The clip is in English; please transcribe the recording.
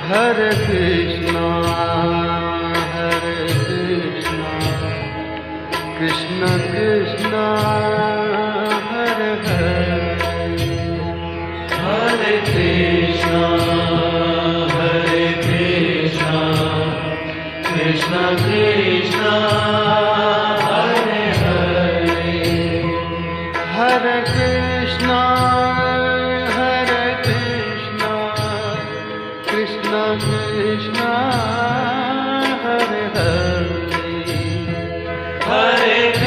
Hare Krishna, Hare Krishna, Krishna Krishna, Hare Hare, Hare Krishna, Hare Krishna, Krishna Krishna, Hare Hare, Hare Krishna, Hare Krishna, Krishna Krishna, Hare Hare, Hare